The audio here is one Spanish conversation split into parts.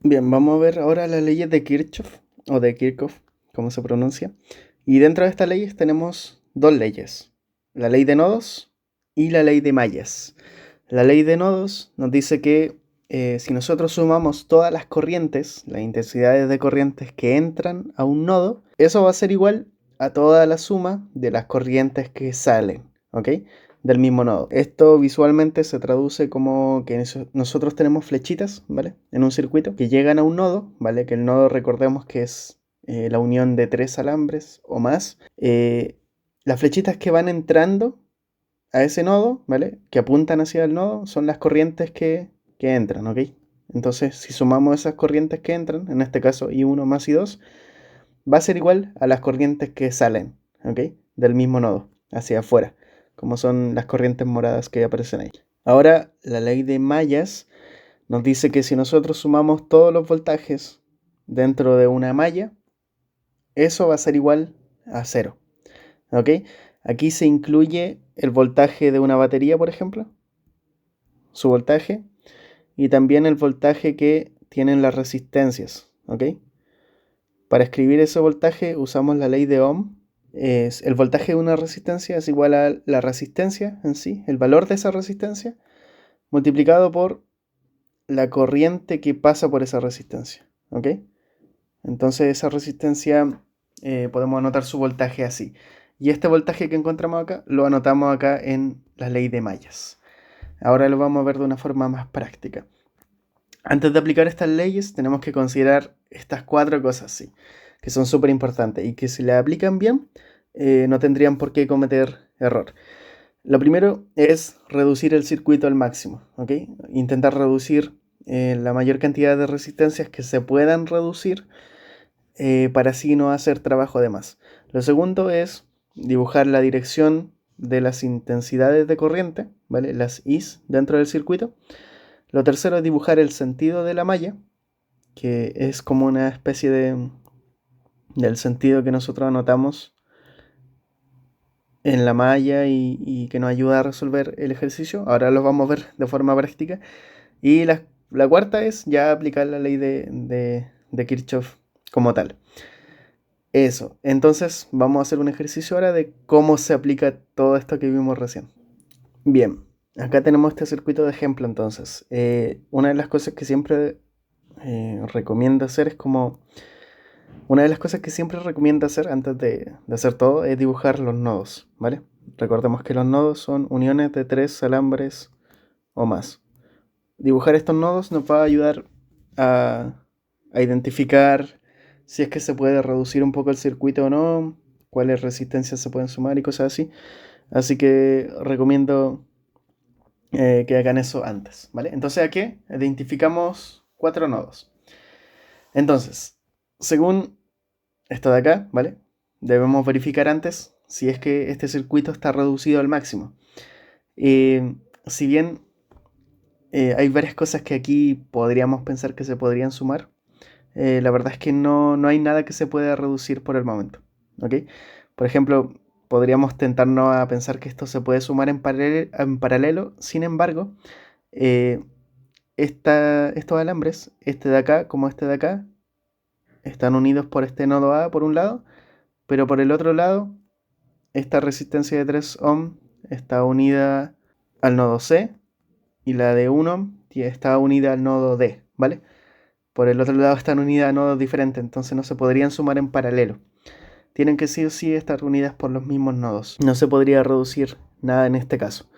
Bien, vamos a ver ahora las leyes de Kirchhoff, o de Kirchhoff, como se pronuncia. Y dentro de estas leyes tenemos dos leyes, la ley de nodos y la ley de mallas. La ley de nodos nos dice que si nosotros sumamos todas las corrientes, las intensidades de corrientes que entran a un nodo, eso va a ser igual a toda la suma de las corrientes que salen, ¿ok? Del mismo nodo. Esto visualmente se traduce como que nosotros tenemos flechitas, ¿vale? En un circuito que llegan a un nodo, ¿vale? Que el nodo recordemos que es la unión de tres alambres o más. Las flechitas que van entrando a ese nodo, ¿vale? Que apuntan hacia el nodo, son las corrientes que entran, ¿ok? Entonces, si sumamos esas corrientes que entran, en este caso I1 más I2, va a ser igual a las corrientes que salen, ¿ok? Del mismo nodo, hacia afuera, como son las corrientes moradas que aparecen ahí. Ahora, la ley de mallas nos dice que si nosotros sumamos todos los voltajes dentro de una malla, eso va a ser igual a cero, ¿ok? Aquí se incluye el voltaje de una batería, por ejemplo, su voltaje, y también el voltaje que tienen las resistencias, ¿ok? Para escribir ese voltaje usamos la ley de Ohm. El voltaje de una resistencia es igual a la resistencia en sí, el valor de esa resistencia, multiplicado por la corriente que pasa por esa resistencia, ¿ok? Entonces esa resistencia podemos anotar su voltaje así. Y este voltaje que encontramos acá lo anotamos acá en la ley de mallas. Ahora lo vamos a ver de una forma más práctica. Antes de aplicar estas leyes tenemos que considerar estas cuatro cosas, sí, que son súper importantes y que si las aplican bien no tendrían por qué cometer error. Lo primero es reducir el circuito al máximo, ¿ok? Intentar reducir la mayor cantidad de resistencias que se puedan reducir para así no hacer trabajo de más. Lo segundo es dibujar la dirección de las intensidades de corriente, ¿vale? Las Is dentro del circuito. Lo tercero es dibujar el sentido de la malla, que es como una especie del sentido que nosotros anotamos en la malla y que nos ayuda a resolver el ejercicio. Ahora lo vamos a ver de forma práctica. Y la cuarta es ya aplicar la ley de Kirchhoff como tal. Eso. Entonces vamos a hacer un ejercicio ahora de cómo se aplica todo esto que vimos recién. Bien, acá tenemos este circuito de ejemplo entonces. Una de las cosas que siempre recomiendo hacer es como... Una de las cosas que siempre recomiendo hacer antes de hacer todo es dibujar los nodos, ¿vale? Recordemos que los nodos son uniones de tres alambres o más. Dibujar estos nodos nos va a ayudar a, a identificar si es que se puede reducir un poco el circuito o no, cuáles resistencias se pueden sumar y cosas así. Así que recomiendo que hagan eso antes, ¿vale? Entonces aquí identificamos cuatro nodos. Entonces, según esto de acá, ¿vale? Debemos verificar antes si es que este circuito está reducido al máximo. Si bien hay varias cosas que aquí podríamos pensar que se podrían sumar, la verdad es que no hay nada que se pueda reducir por el momento, ¿ok? Por ejemplo, podríamos tentarnos a pensar que esto se puede sumar en paralelo, sin embargo, eh, estos alambres, este de acá como este de acá, están unidos por este nodo A por un lado, pero por el otro lado, esta resistencia de 3 ohm está unida al nodo C y la de 1 ohm está unida al nodo D, ¿vale? Por el otro lado están unidas a nodos diferentes, entonces no se podrían sumar en paralelo. Tienen que sí o sí estar unidas por los mismos nodos. No se podría reducir nada en este caso.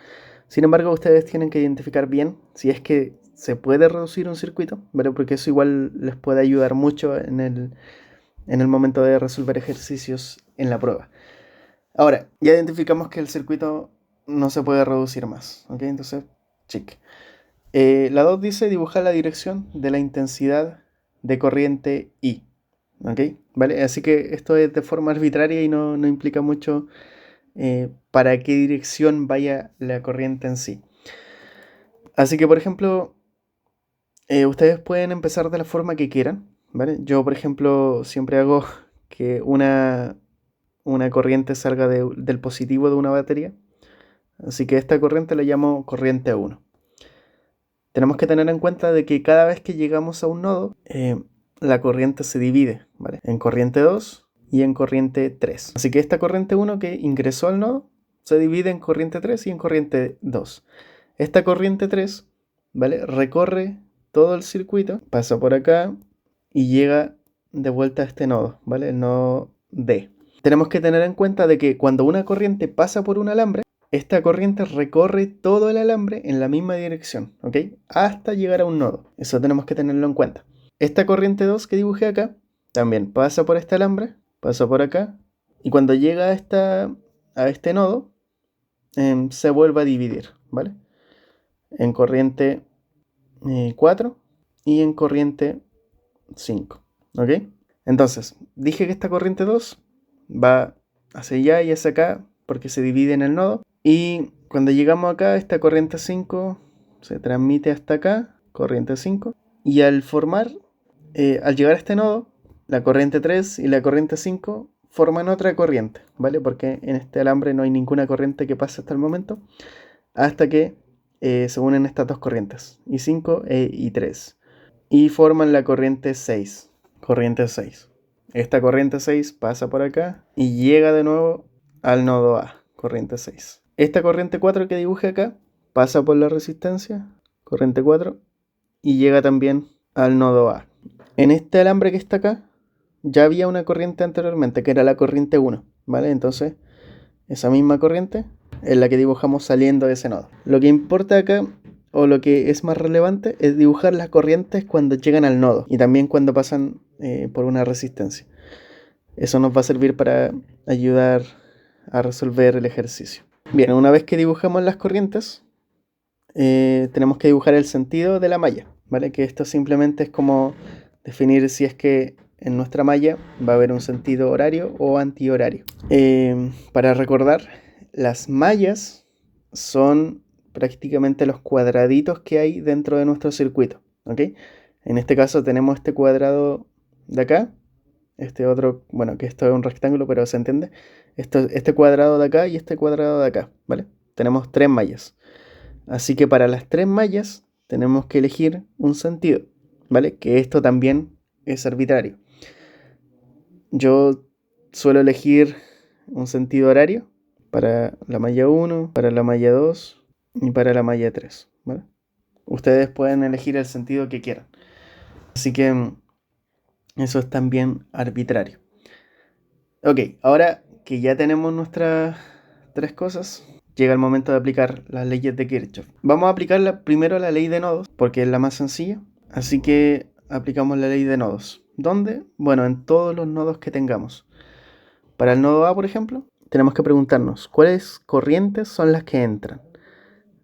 Sin embargo, ustedes tienen que identificar bien si es que se puede reducir un circuito, ¿vale? Porque eso igual les puede ayudar mucho en el momento de resolver ejercicios en la prueba. Ahora, ya identificamos que el circuito no se puede reducir más, ¿ok? Entonces, check. La 2 dice dibujar la dirección de la intensidad de corriente I, ¿ok? ¿Vale? Así que esto es de forma arbitraria y no implica mucho para qué dirección vaya la corriente en sí. Así que, por ejemplo, ustedes pueden empezar de la forma que quieran, ¿vale? Yo, por ejemplo, siempre hago que una corriente salga del positivo de una batería. Así que esta corriente la llamo corriente 1. tenemos que tener en cuenta de que cada vez que llegamos a un nodo, la corriente se divide, ¿vale? En corriente 2 y en corriente 3. Así que esta corriente 1 que ingresó al nodo se divide en corriente 3 y en corriente 2. Esta corriente 3, ¿vale? Recorre todo el circuito, pasa por acá y llega de vuelta a este nodo, ¿vale? El nodo D. Tenemos que tener en cuenta de que cuando una corriente pasa por un alambre, esta corriente recorre todo el alambre en la misma dirección, ¿ok? Hasta llegar a un nodo. Eso tenemos que tenerlo en cuenta. Esta corriente 2 que dibujé acá también pasa por este alambre, pasa por acá, y cuando llega a este nodo, se vuelve a dividir, ¿vale? En corriente 4 y en corriente 5, ¿ok? Entonces, dije que esta corriente 2 va hacia allá y hacia acá porque se divide en el nodo. Y cuando llegamos acá, esta corriente 5 se transmite hasta acá, corriente 5. Y al llegar a este nodo, la corriente 3 y la corriente 5 forman otra corriente, ¿vale? Porque en este alambre no hay ninguna corriente que pase hasta el momento, hasta que se unen estas dos corrientes, I5 e I3. Y forman la corriente 6. Corriente 6. Esta corriente 6 pasa por acá y llega de nuevo al nodo A, corriente 6. Esta corriente 4 que dibujé acá pasa por la resistencia, corriente 4, y llega también al nodo A. En este alambre que está acá ya había una corriente anteriormente, que era la corriente 1, ¿vale? Entonces, esa misma corriente es la que dibujamos saliendo de ese nodo. Lo que importa acá, o lo que es más relevante, es dibujar las corrientes cuando llegan al nodo y también cuando pasan por una resistencia. Eso nos va a servir para ayudar a resolver el ejercicio. Bien, una vez que dibujamos las corrientes, tenemos que dibujar el sentido de la malla, ¿vale? Que esto simplemente es como definir si es que en nuestra malla va a haber un sentido horario o antihorario. Para recordar, las mallas son prácticamente los cuadraditos que hay dentro de nuestro circuito, ¿ok? En este caso tenemos este cuadrado de acá, este otro, bueno, que esto es un rectángulo, pero se entiende. Este cuadrado de acá y este cuadrado de acá, ¿vale? Tenemos 3 mallas. Así que para las 3 mallas tenemos que elegir un sentido, ¿vale? Que esto también es arbitrario. Yo suelo elegir un sentido horario para la malla 1, para la malla 2 y para la malla 3, ¿vale? Ustedes pueden elegir el sentido que quieran. Así que eso es también arbitrario. Ok, ahora que ya tenemos nuestras 3 cosas, llega el momento de aplicar las leyes de Kirchhoff. Vamos a aplicar primero la ley de nodos, porque es la más sencilla. Así que aplicamos la ley de nodos. ¿Dónde? Bueno, en todos los nodos que tengamos. Para el nodo A, por ejemplo, tenemos que preguntarnos cuáles corrientes son las que entran.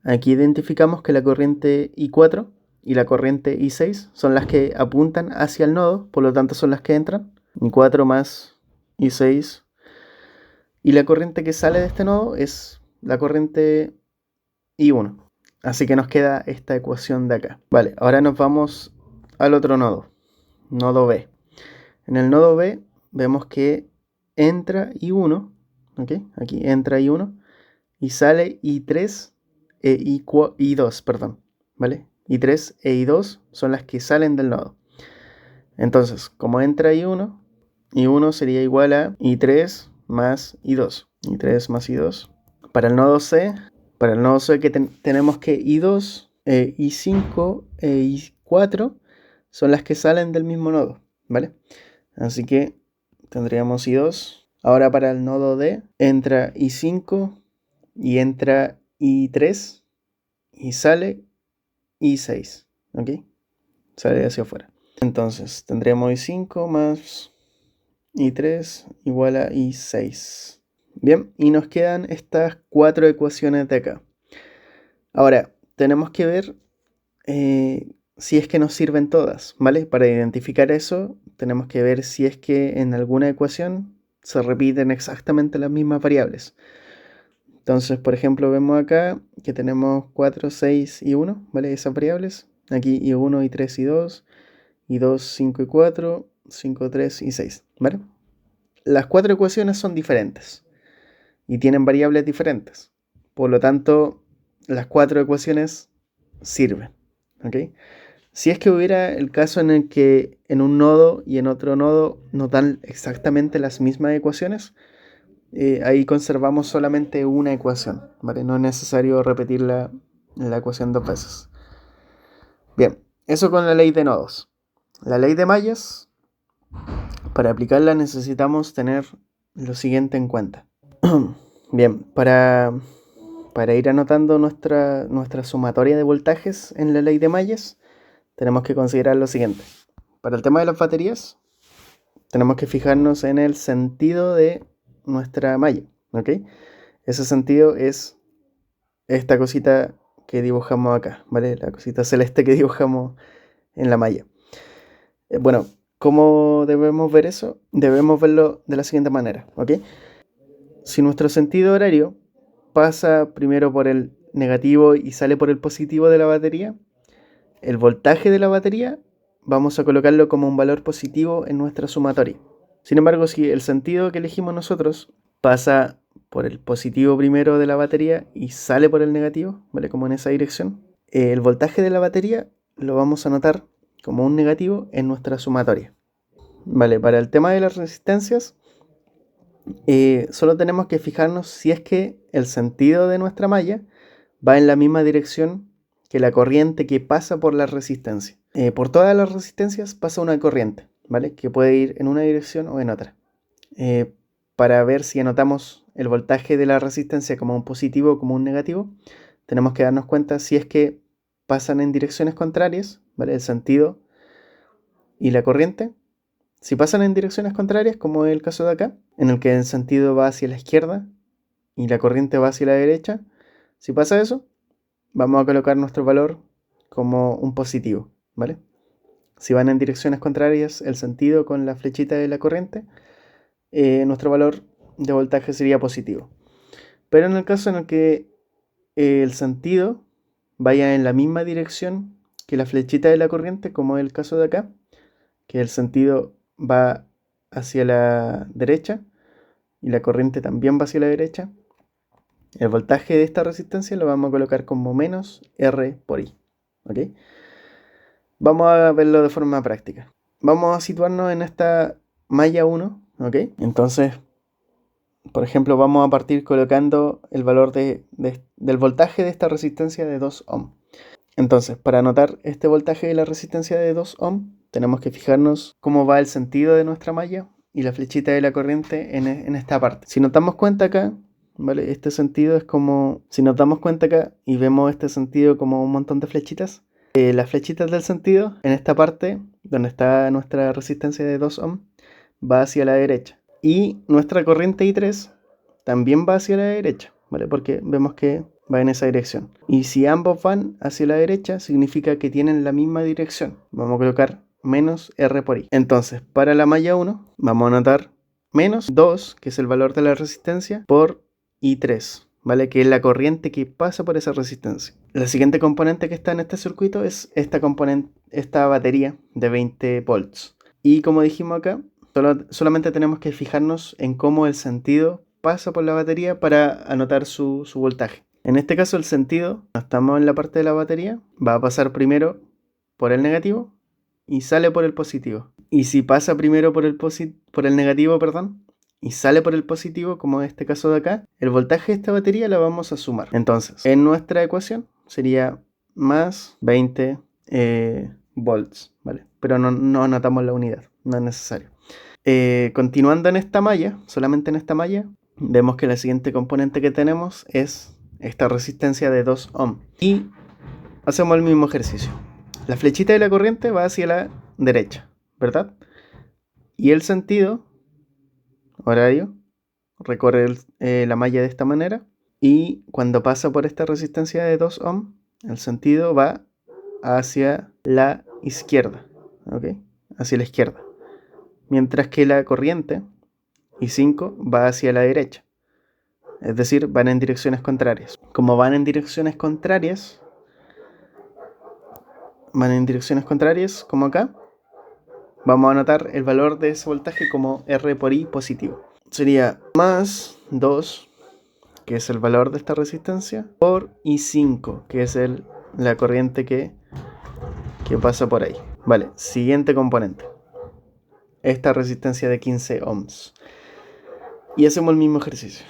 Aquí identificamos que la corriente I4 y la corriente I6 son las que apuntan hacia el nodo, por lo tanto son las que entran. I4 más I6. Y la corriente que sale de este nodo es la corriente I1. Así que nos queda esta ecuación de acá. Vale, ahora nos vamos al otro nodo, nodo B. En el nodo B vemos que entra I1, ¿ok? Aquí entra I1 y sale I3 e I2, perdón, ¿vale? I3 e I2 son las que salen del nodo. Entonces, como entra I1, I1 sería igual a I3 más I2. I3 más I2. Para el nodo C que tenemos que I2, I5 e I4 son las que salen del mismo nodo, ¿vale? Así que tendríamos I2. Ahora para el nodo D entra I5 y entra I3 y sale I6, ¿ok? Sale hacia afuera. Entonces tendremos I5 más I3 igual a I6. Bien, y nos quedan estas 4 ecuaciones de acá. Ahora, tenemos que ver si es que nos sirven todas, ¿vale? Para identificar eso, tenemos que ver si es que en alguna ecuación se repiten exactamente las mismas variables. Entonces, por ejemplo, vemos acá que tenemos 4, 6 y 1, ¿vale? Esas variables. Aquí I1, I3 y 2, I2, 5 y 4, 5, 3 y 6, ¿vale? Las 4 ecuaciones son diferentes y tienen variables diferentes. Por lo tanto, las 4 ecuaciones sirven. ¿ok? Si es que hubiera el caso en el que en un nodo y en otro nodo nos dan exactamente las mismas ecuaciones, ahí conservamos solamente una ecuación, ¿vale? No es necesario repetir la ecuación dos veces. Bien, eso con la ley de nodos. La ley de mallas, para aplicarla necesitamos tener lo siguiente en cuenta. Bien, para ir anotando nuestra sumatoria de voltajes en la ley de mallas, tenemos que considerar lo siguiente. Para el tema de las baterías, tenemos que fijarnos en el sentido de nuestra malla, ¿ok? Ese sentido es esta cosita que dibujamos acá, ¿vale? La cosita celeste que dibujamos en la malla. Bueno, ¿cómo debemos ver eso? Debemos verlo de la siguiente manera, ¿ok? Si nuestro sentido horario pasa primero por el negativo y sale por el positivo de la batería, el voltaje de la batería vamos a colocarlo como un valor positivo en nuestra sumatoria. Sin embargo, si el sentido que elegimos nosotros pasa por el positivo primero de la batería y sale por el negativo, ¿vale? Como en esa dirección, el voltaje de la batería lo vamos a anotar como un negativo en nuestra sumatoria. Vale, para el tema de las resistencias, solo tenemos que fijarnos si es que el sentido de nuestra malla va en la misma dirección que la corriente que pasa por la resistencia. Por todas las resistencias pasa una corriente, ¿vale? Que puede ir en una dirección o en otra. Para ver si anotamos el voltaje de la resistencia como un positivo o como un negativo, tenemos que darnos cuenta si es que pasan en direcciones contrarias, ¿vale? El sentido y la corriente. Si pasan en direcciones contrarias, como es el caso de acá, en el que el sentido va hacia la izquierda y la corriente va hacia la derecha, si pasa eso, vamos a colocar nuestro valor como un positivo, ¿vale? Si van en direcciones contrarias, el sentido con la flechita de la corriente, nuestro valor de voltaje sería positivo. Pero en el caso en el que el sentido vaya en la misma dirección que la flechita de la corriente, como es el caso de acá, que el sentido va hacia la derecha y la corriente también va hacia la derecha, el voltaje de esta resistencia lo vamos a colocar como menos R por I. ¿Ok? Vamos a verlo de forma práctica. Vamos a situarnos en esta malla 1. ¿Ok? Entonces, por ejemplo, vamos a partir colocando el valor del voltaje de esta resistencia de 2 ohm. Entonces, para anotar este voltaje de la resistencia de 2 ohm, tenemos que fijarnos cómo va el sentido de nuestra malla y la flechita de la corriente en esta parte. Si nos damos cuenta acá, ¿vale? Este sentido es como, si nos damos cuenta acá y vemos este sentido como un montón de flechitas, las flechitas del sentido, en esta parte donde está nuestra resistencia de 2 ohm, va hacia la derecha. Y nuestra corriente I3 también va hacia la derecha, ¿vale? Porque vemos que va en esa dirección. Y si ambos van hacia la derecha, significa que tienen la misma dirección. Vamos a colocar menos R por I. Entonces, para la malla 1, vamos a anotar menos 2, que es el valor de la resistencia, por I3, ¿vale? Que es la corriente que pasa por esa resistencia. La siguiente componente que está en este circuito es esta batería de 20 volts. Y como dijimos acá, solamente tenemos que fijarnos en cómo el sentido pasa por la batería para anotar su voltaje. En este caso el sentido, no estamos en la parte de la batería, va a pasar primero por el negativo y sale por el positivo. Y si pasa primero por el negativo, perdón, y sale por el positivo, como en este caso de acá, el voltaje de esta batería la vamos a sumar. Entonces, en nuestra ecuación sería más 20 volts, ¿vale? Pero no anotamos la unidad, no es necesario. Continuando en esta malla, solamente en esta malla, vemos que la siguiente componente que tenemos es esta resistencia de 2 ohm. Y hacemos el mismo ejercicio. La flechita de la corriente va hacia la derecha, ¿verdad? Y el sentido horario recorre la malla de esta manera. Y cuando pasa por esta resistencia de 2 ohm, el sentido va hacia la izquierda, ¿ok? Hacia la izquierda. Mientras que la corriente I5 va hacia la derecha. Es decir, van en direcciones contrarias. Como van en direcciones contrarias, como acá, vamos a anotar el valor de ese voltaje como R por I positivo. Sería más 2, que es el valor de esta resistencia, por I5, que es la corriente que que pasa por ahí. Vale, siguiente componente. Esta resistencia de 15 ohms. Y hacemos el mismo ejercicio.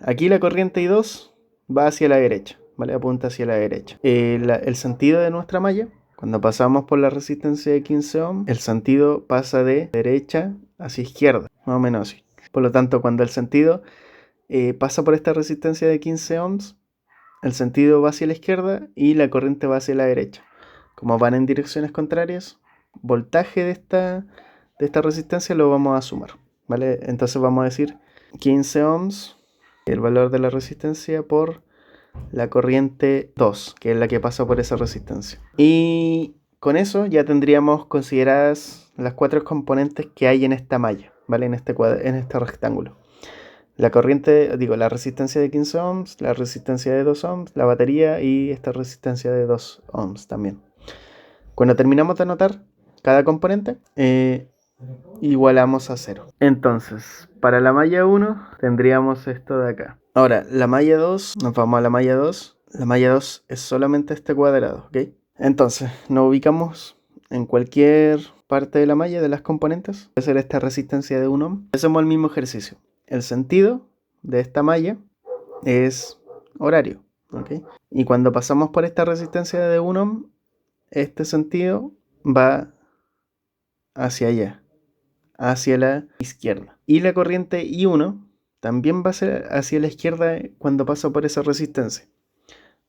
Aquí la corriente I2 va hacia la derecha, ¿vale? Apunta hacia la derecha. El sentido de nuestra malla, cuando pasamos por la resistencia de 15 ohms, el sentido pasa de derecha hacia izquierda, más o menos así. Por lo tanto, cuando el sentido pasa por esta resistencia de 15 ohms, el sentido va hacia la izquierda y la corriente va hacia la derecha. Como van en direcciones contrarias, voltaje de esta resistencia lo vamos a sumar, ¿vale? Entonces vamos a decir 15 ohms, el valor de la resistencia por la corriente 2, que es la que pasa por esa resistencia. Y con eso ya tendríamos consideradas las 4 componentes que hay en esta malla, ¿vale? En este rectángulo. La corriente, la resistencia de 15 ohms, la resistencia de 2 ohms, la batería y esta resistencia de 2 ohms también. Cuando terminamos de anotar cada componente, igualamos a 0. Entonces, para la malla 1 tendríamos esto de acá. Ahora, la malla 2, nos vamos a la malla 2. La malla 2 es solamente este cuadrado, ¿ok? Entonces, nos ubicamos en cualquier parte de la malla de las componentes. Puede ser esta resistencia de 1 ohm. Hacemos el mismo ejercicio. El sentido de esta malla es horario, ¿ok? Y cuando pasamos por esta resistencia de 1 ohm, este sentido va hacia allá, hacia la izquierda. Y la corriente I1 también va a ser hacia la izquierda cuando pasa por esa resistencia.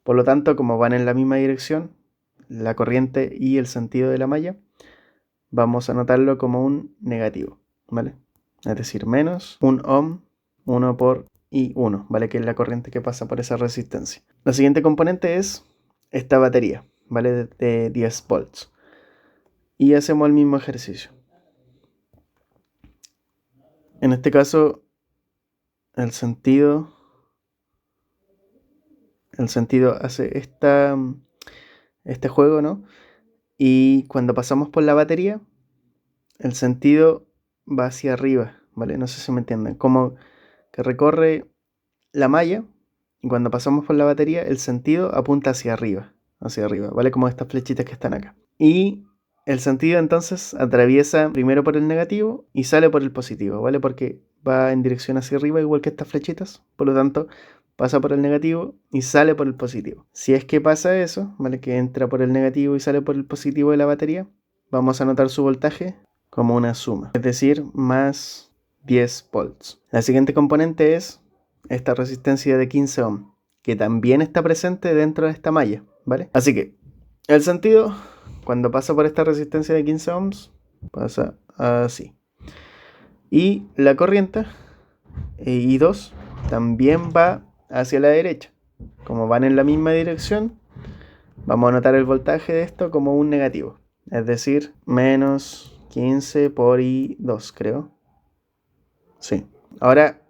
Por lo tanto, como van en la misma dirección, la corriente y el sentido de la malla, vamos a anotarlo como un negativo, ¿vale? Es decir, menos 1 ohm, 1 por I1, ¿vale? Que es la corriente que pasa por esa resistencia. La siguiente componente es esta batería, ¿vale? De 10 volts. Y hacemos el mismo ejercicio. En este caso, el sentido hace este juego, ¿no? Y cuando pasamos por la batería, el sentido va hacia arriba, ¿vale? No sé si me entienden. Como que recorre la malla y cuando pasamos por la batería, el sentido apunta hacia arriba, ¿vale? Como estas flechitas que están acá. Y el sentido entonces atraviesa primero por el negativo y sale por el positivo, ¿vale? Porque va en dirección hacia arriba igual que estas flechitas, por lo tanto pasa por el negativo y sale por el positivo. Si es que pasa eso, ¿vale? Que entra por el negativo y sale por el positivo de la batería, vamos a anotar su voltaje como una suma, es decir, más 10 volts. La siguiente componente es esta resistencia de 15 ohm, que también está presente dentro de esta malla, ¿vale? Así que el sentido, cuando pasa por esta resistencia de 15 ohms, pasa así. Y la corriente I2 también va hacia la derecha. Como van en la misma dirección, vamos a anotar el voltaje de esto como un negativo. Es decir, menos 15 por I2, creo. Sí. Ahora,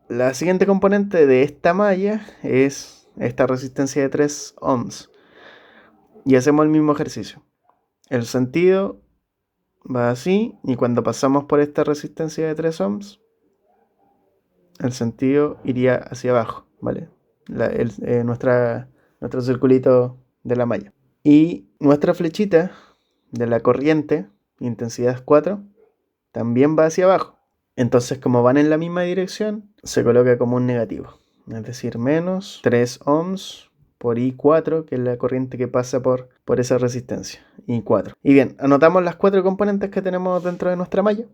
la siguiente componente de esta malla es esta resistencia de 3 ohms. Y hacemos el mismo ejercicio. El sentido va así y cuando pasamos por esta resistencia de 3 ohms, el sentido iría hacia abajo, ¿vale? Nuestro circulito de la malla. Y nuestra flechita de la corriente, intensidad 4, también va hacia abajo. Entonces, como van en la misma dirección, se coloca como un negativo. Es decir, menos 3 ohms por I4, que es la corriente que pasa por esa resistencia, I4. Y bien, anotamos las 4 componentes que tenemos dentro de nuestra malla.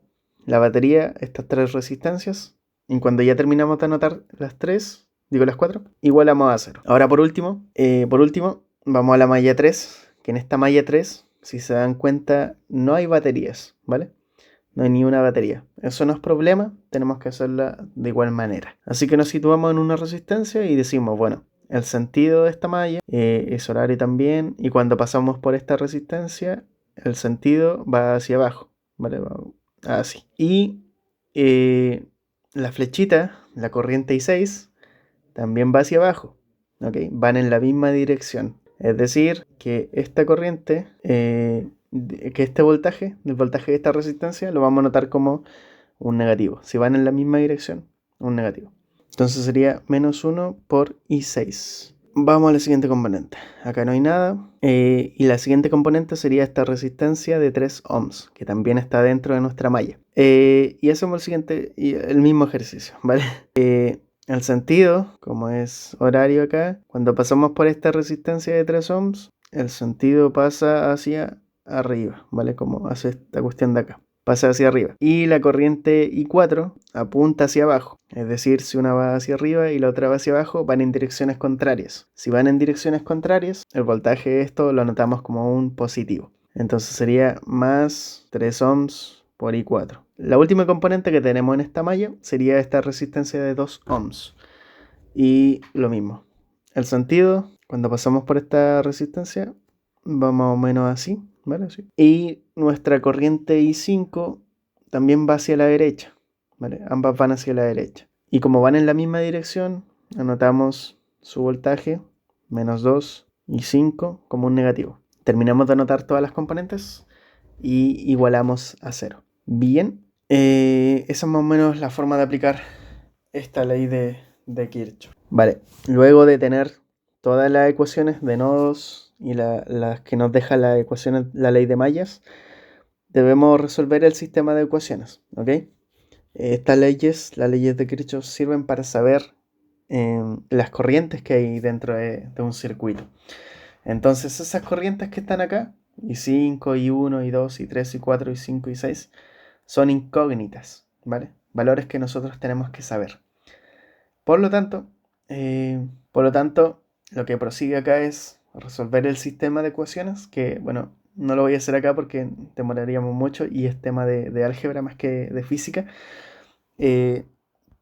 La batería, estas 3 resistencias. Y cuando ya terminamos de anotar las 4, igualamos a 0. Ahora por último, vamos a la malla 3, que en esta malla 3, si se dan cuenta, no hay baterías, ¿vale? No hay ni una batería. Eso no es problema, tenemos que hacerla de igual manera. Así que nos situamos en una resistencia y decimos, bueno, el sentido de esta malla es horario también, y cuando pasamos por esta resistencia, el sentido va hacia abajo, ¿vale? Va así. Y la flechita, la corriente I6, también va hacia abajo, ¿ok? Van en la misma dirección. Es decir, que esta corriente, que este voltaje, el voltaje de esta resistencia, lo vamos a notar como un negativo. Si van en la misma dirección, un negativo. Entonces sería menos 1 por I6. vamos a la siguiente componente. Acá no hay nada. Y la siguiente componente sería esta resistencia de 3 ohms, que también está dentro de nuestra malla. Y hacemos el mismo ejercicio, ¿vale? El sentido, como es horario acá, cuando pasamos por esta resistencia de 3 ohms, el sentido pasa hacia arriba, ¿vale? Como hace esta cuestión de acá. Pasa hacia arriba. Y la corriente I4 apunta hacia abajo. Es decir, si una va hacia arriba y la otra va hacia abajo, van en direcciones contrarias. Si van en direcciones contrarias, el voltaje de esto lo anotamos como un positivo. Entonces sería más 3 ohms por I4. La última componente que tenemos en esta malla sería esta resistencia de 2 ohms. Y lo mismo. El sentido, cuando pasamos por esta resistencia, va más o menos así, ¿vale? Así. Y nuestra corriente I5 también va hacia la derecha, ¿vale? Ambas van hacia la derecha. Y como van en la misma dirección, anotamos su voltaje, menos 2 y 5 como un negativo. Terminamos de anotar todas las componentes y igualamos a 0. Bien, esa es más o menos la forma de aplicar esta ley de Kirchhoff. Vale, luego de tener todas las ecuaciones de nodos y las que nos deja la ley de mallas, debemos resolver el sistema de ecuaciones, ¿ok? Estas leyes, las leyes de Kirchhoff, sirven para saber las corrientes que hay dentro de un circuito. Entonces esas corrientes que están acá, I5, I1, I2, I3, I4, I5, I6, son incógnitas, ¿vale? Valores que nosotros tenemos que saber. Por lo tanto, lo que prosigue acá es resolver el sistema de ecuaciones, que bueno, no lo voy a hacer acá porque demoraríamos mucho y es tema de álgebra más que de física.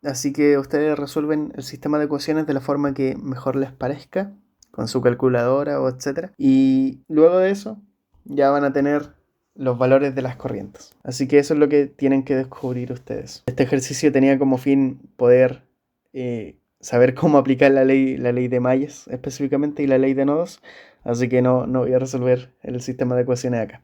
Así que ustedes resuelven el sistema de ecuaciones de la forma que mejor les parezca, con su calculadora o etcétera. Y luego de eso ya van a tener los valores de las corrientes. Así que eso es lo que tienen que descubrir ustedes. Este ejercicio tenía como fin poder saber cómo aplicar la ley de Malles específicamente y la ley de nodos. Así que no voy a resolver el sistema de ecuaciones acá.